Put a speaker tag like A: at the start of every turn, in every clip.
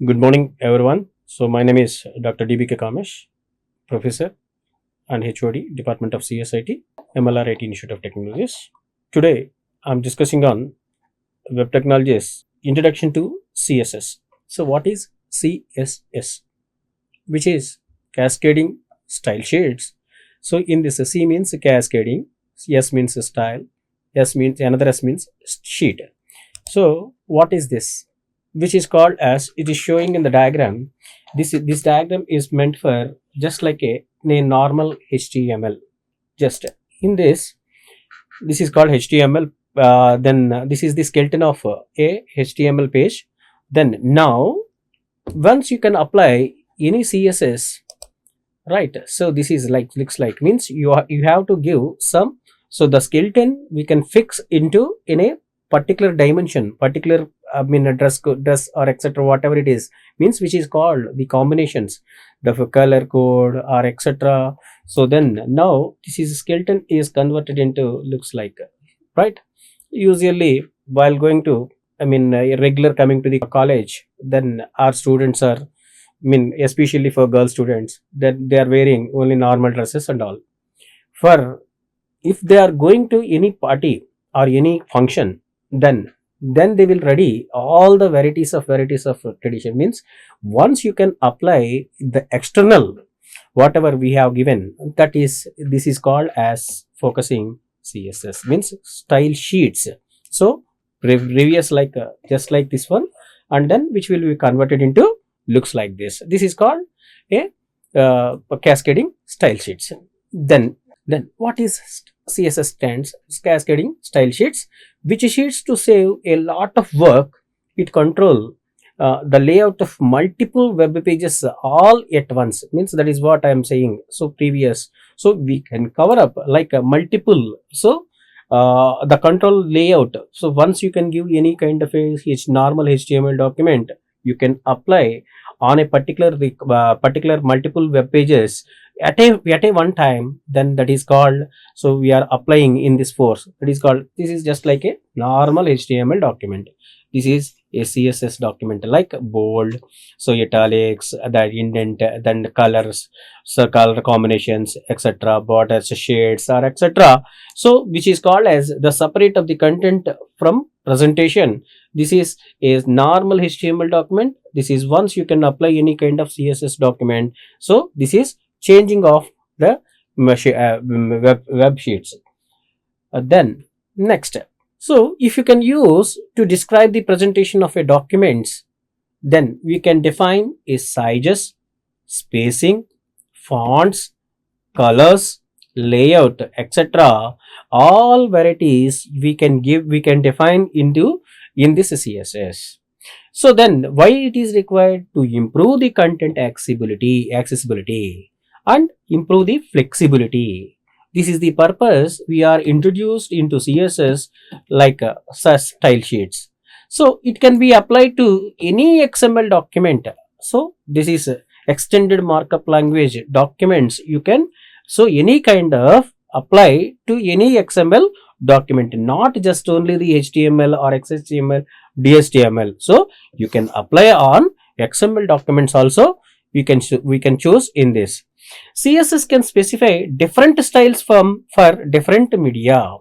A: Good morning, everyone. So, my name is Dr. DBK Kamesh, Professor and HOD, Department of CSIT, MLR Institute of Technologies. Today, I'm discussing on Web Technologies Introduction to CSS. So, what is CSS? Which is Cascading Style Sheets. So, in this, C means cascading, S means style, S means sheet. So, what is this? Which is called as, it is showing in the diagram. This diagram is meant for just like a normal HTML. Just in this is called HTML. Then this is the skeleton of a HTML page. Then now once you can apply any CSS, right? So this is like looks like means you have to give some. So the skeleton we can fix into in a particular dimension, particular a dress or etc, whatever it is, means which is called the combinations, the color code or etc. So then now this is skeleton is converted into looks like, right? Usually while going to regular coming to the college, then our students are, especially for girl students, that they are wearing only normal dresses and all. For if they are going to any party or any function, then they will ready all the varieties of tradition. Means once you can apply the external whatever we have given, that is, this is called as focusing CSS, means style sheets. So previous like just like this one, and then which will be converted into looks like this. This is called a cascading style sheets. Then what is CSS stands? Cascading style sheets, which sheets to save a lot of work. It control the layout of multiple web pages all at once. Means that is what I am saying. So previous, so we can cover up like a multiple. So the control layout. So once you can give any kind of a normal HTML document, you can apply on a particular multiple web pages at a one time. Then that is called, so we are applying in this force, that is called, this is just like a normal HTML document. This is a CSS document like bold, so italics, the indent, then the colors, so color combinations, etc, borders, shades or etc. So which is called as the separate of the content from presentation. This is a normal HTML document. This is once you can apply any kind of CSS document. So this is changing of the web sheets. Then next, so if you can use to describe the presentation of a documents, then we can define a sizes, spacing, fonts, colors, layout, etc. All varieties we can define into in this CSS. So then why it is required? To improve the content accessibility and improve the flexibility. This is the purpose we are introduced into CSS like style sheets. So it can be applied to any XML document. So this is extended markup language documents. You can, so any kind of apply to any XML document, not just only the HTML or XHTML, DHTML. So you can apply on XML documents also. We can choose in this. CSS can specify different styles for different media,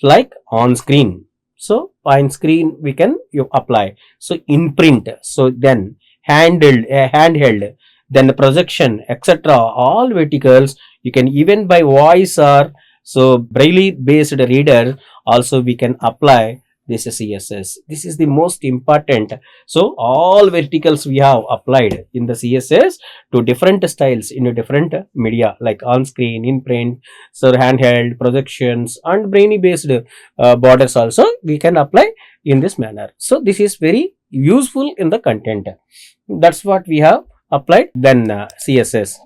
A: like on screen. So on screen we can apply. So in print. So then handheld, then the projection, etc. All verticals. You can even by voice or so braille based reader also we can apply this CSS. This is the most important. So all verticals we have applied in the CSS to different styles in a different media, like on screen, in print, so handheld, projections and brainy based borders also we can apply in this manner. So this is very useful in the content. That's what we have applied. Then CSS.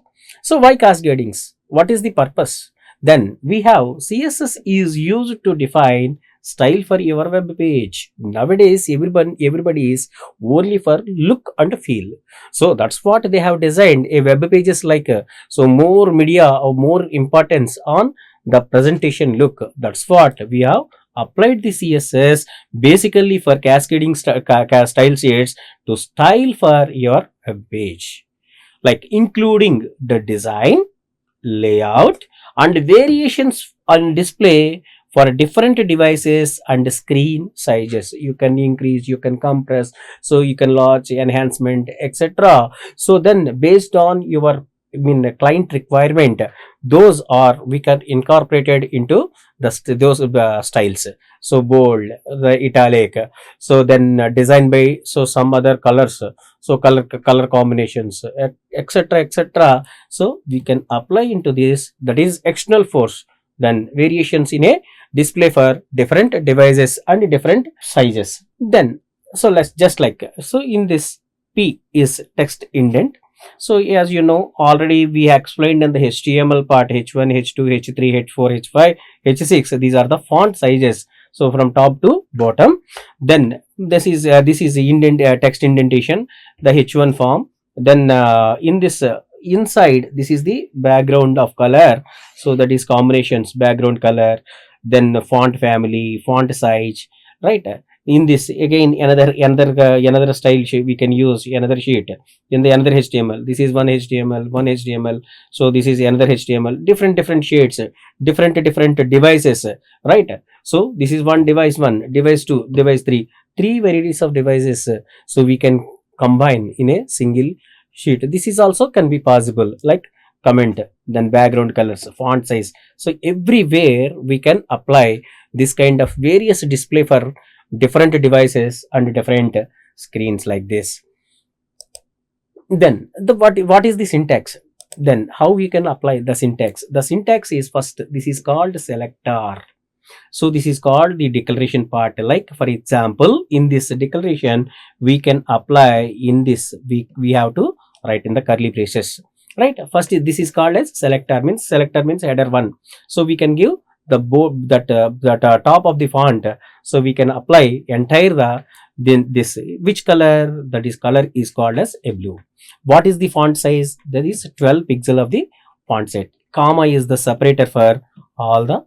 A: So why cascadings? What is the purpose? Then we have CSS is used to define style for your web page. Nowadays everybody is only for look and feel. So that's what they have designed a web pages like so more media or more importance on the presentation look. That's what we have applied the CSS basically for cascading style sheets to style for your web page, like including the design, layout, and variations on display for different devices and screen sizes. You can increase, you can compress, so you can launch enhancement, etc. So then based on your client requirement, those are we can incorporated into those styles. So bold, the italic, so then design by so some other colors, so color combinations, etc, etc. So we can apply into this, that is external force, then variations in a display for different devices and different sizes. Then so let's just like, so in this P is text indent. So as you know already, we explained in the HTML part, H1, H2, H3, H4, H5, H6, these are the font sizes, so from top to bottom. Then this is indent, text indentation, the H1 form. Then in this inside, this is the background of color, so that is combinations, background color, then the font family, font size, right? In this again another style sheet, we can use another sheet in the another HTML. This is one HTML, so this is another HTML, different shades, different devices, right? So this is one, device 2, device 3, three varieties of devices, so we can combine in a single sheet. This is also can be possible, like comment, then background colors, font size. So everywhere we can apply this kind of various display for different devices and different screens like this. Then the what is the syntax? Then how we can apply the syntax? The syntax is, first, this is called selector. So this is called the declaration part. Like for example, in this declaration we can apply in this, we have to write in the curly braces, right? First this is called as selector, means header 1. So we can give the top of the font, so we can apply entire then this, which color, that is color is called as a blue. What is the font size? That is 12 pixel of the font set. Comma is the separator for all the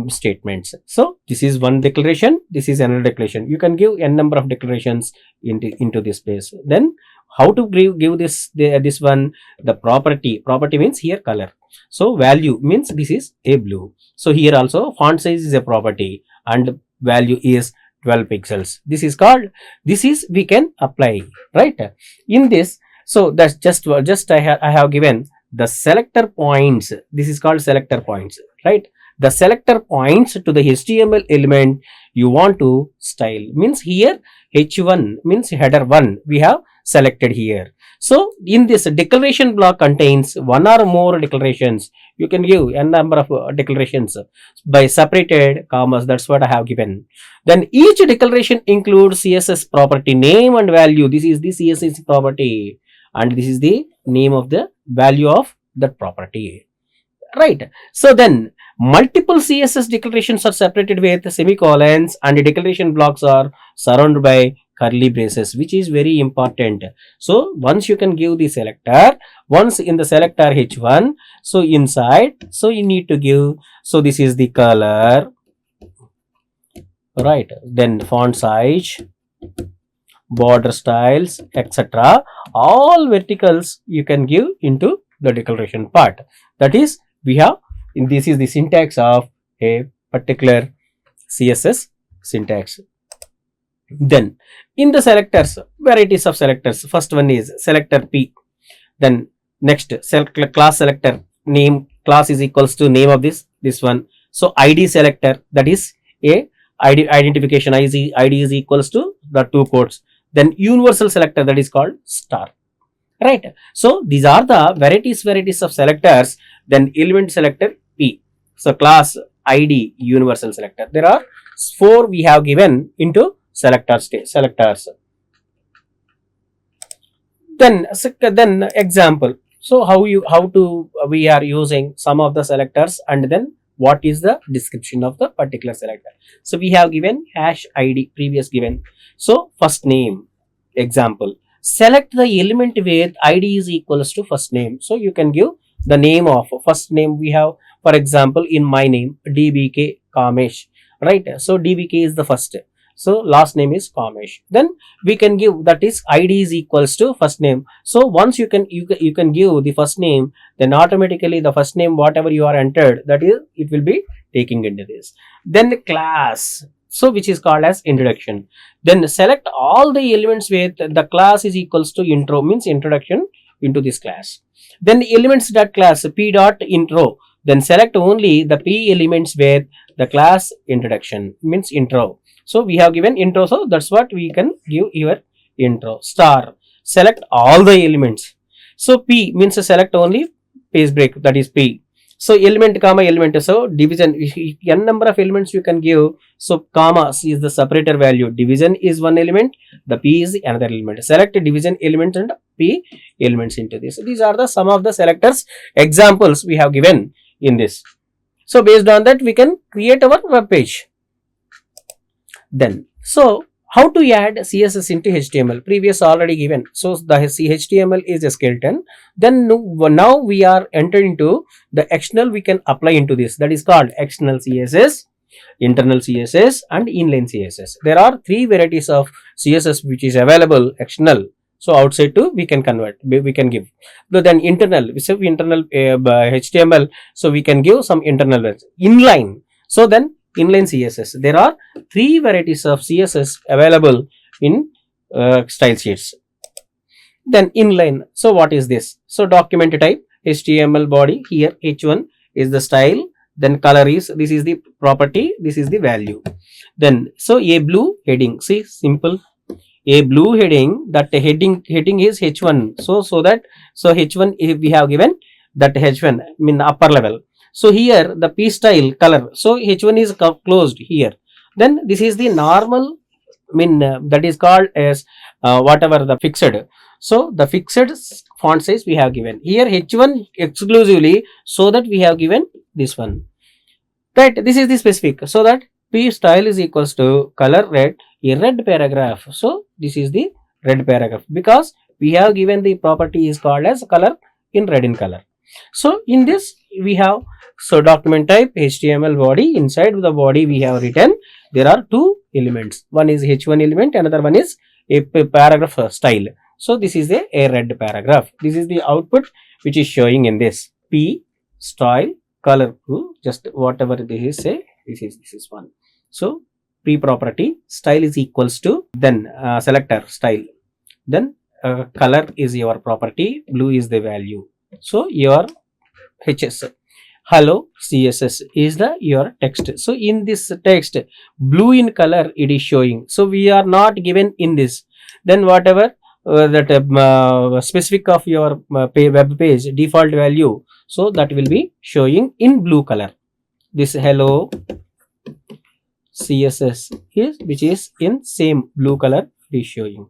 A: statements. So this is one declaration, this is another declaration. You can give n number of declarations into this space. Then how to give this one, the property means here color, so value means this is a blue. So here also font size is a property and value is 12 pixels. This is called, this is we can apply, right? In this, so that's just I have given the selector points. This is called selector points, right? The selector points to the HTML element you want to style, means here H1 means header 1 we have selected here. So in this declaration block contains one or more declarations. You can give n number of declarations by separated commas. That's what I have given. Then each declaration includes CSS property name and value. This is the CSS property and this is the name of the value of that property, right? So then multiple CSS declarations are separated with semicolons and the declaration blocks are surrounded by curly braces, which is very important. So once you can give the selector, once in the selector H1, so inside, so you need to give, so this is the color, right? Then font size, border styles, etc. All verticals you can give into the declaration part. That is, we have, this is the syntax of a particular CSS syntax. Then in the selectors, varieties of selectors, first one is selector P. Then next class selector, name, class is equals to name of this one. So ID selector, that is a ID identification, ID is equals to the 2 quotes. Then universal selector, that is called star, right? So these are the varieties of selectors. Then element selector P, so class ID universal selector. There are 4 we have given into selectors. Then example, so we are using some of the selectors, and then what is the description of the particular selector. So we have given hash ID, previous given. So first name, example, select the element with ID is equals to first name. So you can give the name of first name. We have, for example, in my name DBK Kamesh, right? So DBK is the first. So last name is Kamesh. Then we can give, that is ID is equals to first name. So once you can give the first name, then automatically the first name whatever you are entered, that is it will be taking into this. Then the class, so which is called as introduction. Then select all the elements with the class is equals to intro, means introduction into this class. Then elements dot class p dot intro, then select only the p elements with the class introduction, means intro. So we have given intro, so that's what we can give your intro. Star, select all the elements. So p means select only page break, that is p. So element comma element, so division, n number of elements you can give. So comma is the separator value, division is one element, the p is another element. Select division element and p elements into this. These are the some of the selectors examples we have given in this. So based on that we can create our web page. Then so how to add CSS into HTML, previous already given. So the HTML is a skeleton. Then now we are entering into the external, we can apply into this, that is called external CSS, internal CSS and inline CSS. There are three varieties of CSS which is available external. So outside too we can convert, we can give. But then internal, we say internal HTML, so we can give some internal ones. Inline, so then inline CSS, there are three varieties of CSS available in style sheets. Then inline, so what is this? So document type HTML body, here h1 is the style, then color is, this is the property, this is the value. Then so a blue heading, see simple, a blue heading, that heading is h1, so h1 we have given that h1 mean upper level. So here the p style color, so h1 is closed here. Then this is the normal, mean that is called as whatever the fixed. So the fixed font size we have given here, h1 exclusively, so that we have given this one, right? This is the specific, so that p style is equals to color red, a red paragraph. So this is the red paragraph because we have given the property is called as color in red in color. So in this we have, so document type HTML body, inside the body we have written there are two elements, one is h1 element, another one is a paragraph style. So this is a red paragraph, this is the output which is showing in this p style color, just whatever they say, this is one. So p property style is equals to, then selector style, then color is your property, blue is the value. So your HS, hello CSS is the your text. So in this text blue in color it is showing, so we are not given in this. Then whatever that specific of your web page default value, so that will be showing in blue color. This hello CSS is, which is in same blue color it is showing,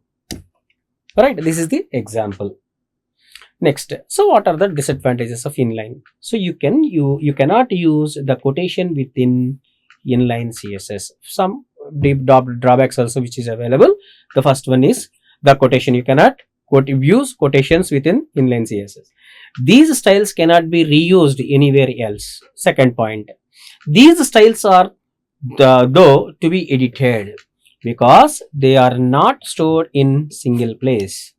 A: right? This is the example. Next, so what are the disadvantages of inline? So you cannot use the quotation within inline CSS. Some deep drawbacks also which is available. The first one is the quotation, you cannot use quotations within inline CSS. These styles cannot be reused anywhere else. Second point, these styles are though to be edited because they are not stored in single place.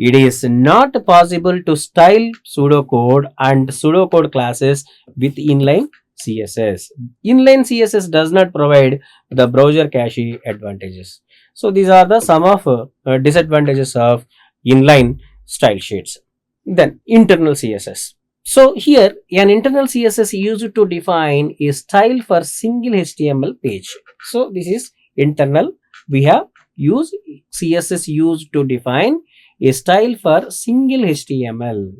A: It is not possible to style pseudocode and pseudocode classes with inline CSS. Inline CSS does not provide the browser cache advantages. So these are the some of disadvantages of inline style sheets. Then internal CSS. So here an internal CSS used to define a style for single HTML page. So this is internal. We have used CSS used to define a style for single HTML.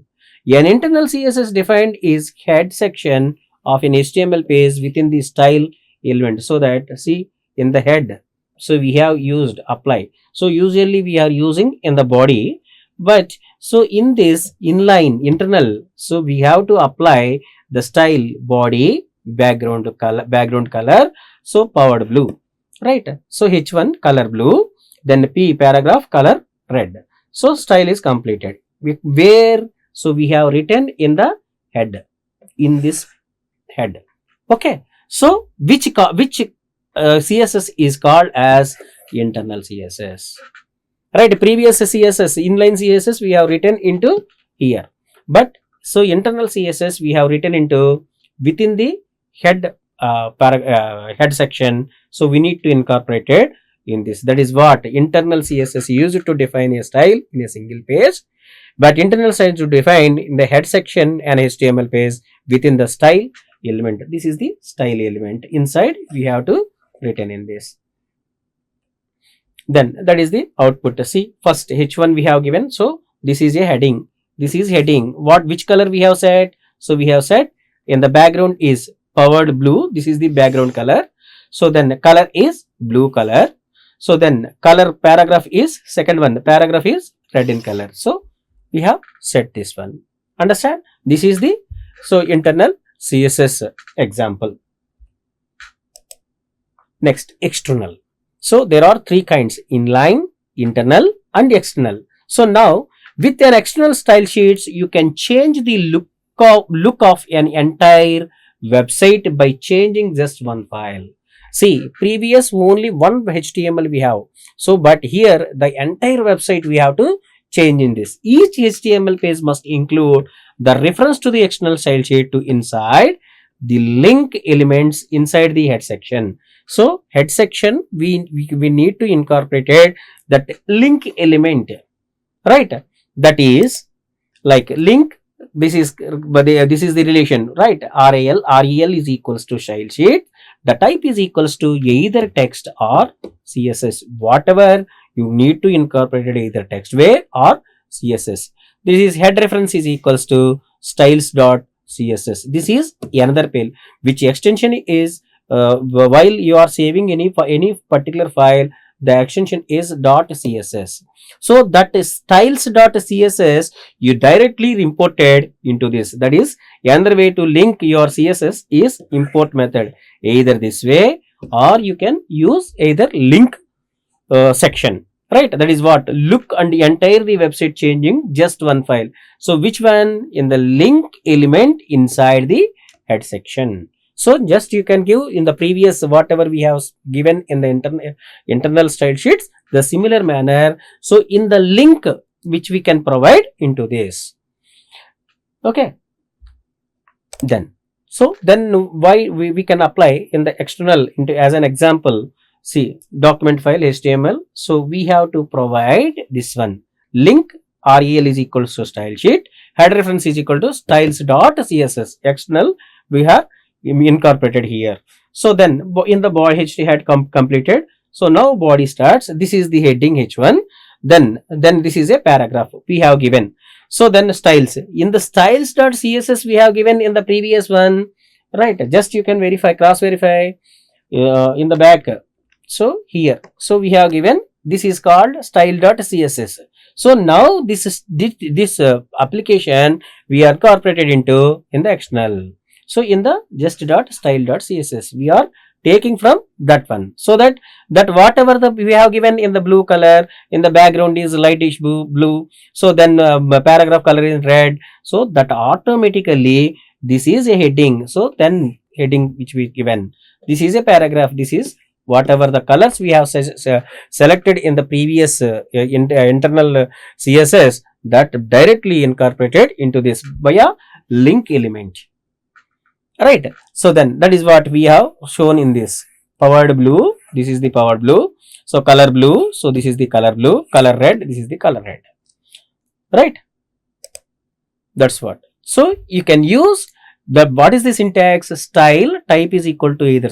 A: An internal CSS defined is head section of an HTML page within the style element. So that see in the head, so we have used apply. So usually we are using in the body, but so in this inline internal, so we have to apply the style body background color, so powered blue, right? So h1 color blue, then p paragraph color red. So style is completed. Where, so we have written in the head, in this head. Okay. So which CSS is called as internal CSS. Right, previous CSS, inline CSS we have written into here, but so internal CSS we have written into within the head head section. So we need to incorporate it in this. That is what internal CSS used to define a style in a single page, but internal style to define in the head section and HTML page within the style element. This is the style element. Inside we have to written in this. Then that is the output. See, first H1 we have given. So this is a heading. This is heading. Which color we have set? So we have set in the background is powered blue. This is the background color. So then the color is blue color. So then color paragraph is second one. The paragraph is red in color. So we have set this one. Understand? This is the internal CSS example. Next, external. So there are three kinds: inline, internal and external. So now with an external style sheets, you can change the look of an entire website by changing just one file. See, previous only one HTML we have. So but here the entire website we have to change in this. Each HTML page must include the reference to the external style sheet to inside the link elements inside the head section. So head section we need to incorporate it, that link element, right? That is like link. This is the relation, right? rel is equals to style sheet. The type is equals to either text or CSS. Whatever you need to incorporate it, either text way or CSS. This is head reference is equals to styles.css. This is another file which extension is while you are saving any particular file, the extension is .css. So that is styles.css you directly imported into this. That is another way to link your CSS is import method, either this way or you can use either link section, right? That is what look and the entire the website changing just one file. So which one? In the link element inside the head section. So just you can give in the previous whatever we have given in the internal style sheets, the similar manner. So in the link which we can provide into this. Okay. Then why we can apply in the external into as an example. See, document file HTML. So we have to provide this one link rel is equals to style sheet, head reference is equal to styles.css. External we have incorporated here. So then in the body HT had completed. So now body starts. This is the heading H1. Then this is a paragraph we have given. So then styles, in the styles.css we have given in the previous one, right? Just you can verify, cross verify in the back. So here, so we have given this is called style.css. So now this application we are incorporated into in the external. So in the just.style.css we are taking from that one, so that whatever we have given in the blue color, in the background is lightish blue. So then paragraph color is red. So that automatically this is a heading. So then heading which we given, this is a paragraph. This is whatever the colors we have selected in the previous internal CSS, that directly incorporated into this via link element. Right. So then that is what we have shown in this powered blue. This is the powered blue. So color blue. So this is the color blue. Color red. This is the color red. Right. That's what. So you can use the what is the syntax? Style type is equal to either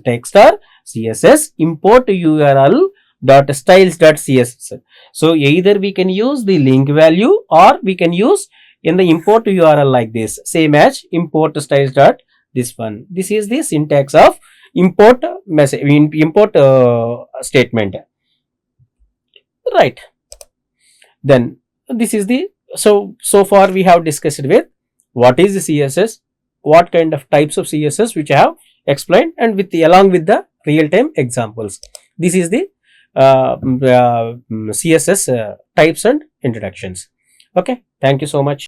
A: text or CSS. Import URL dot styles dot CSS. So either we can use the link value or we can use in the import URL like this, same as import styles dot this one. This is the syntax of import message, import statement. Right. Then this is the so far we have discussed with what is the CSS, what kind of types of CSS which I have explained, and with along with the real time examples. This is the CSS types and introductions. Okay. Thank you so much.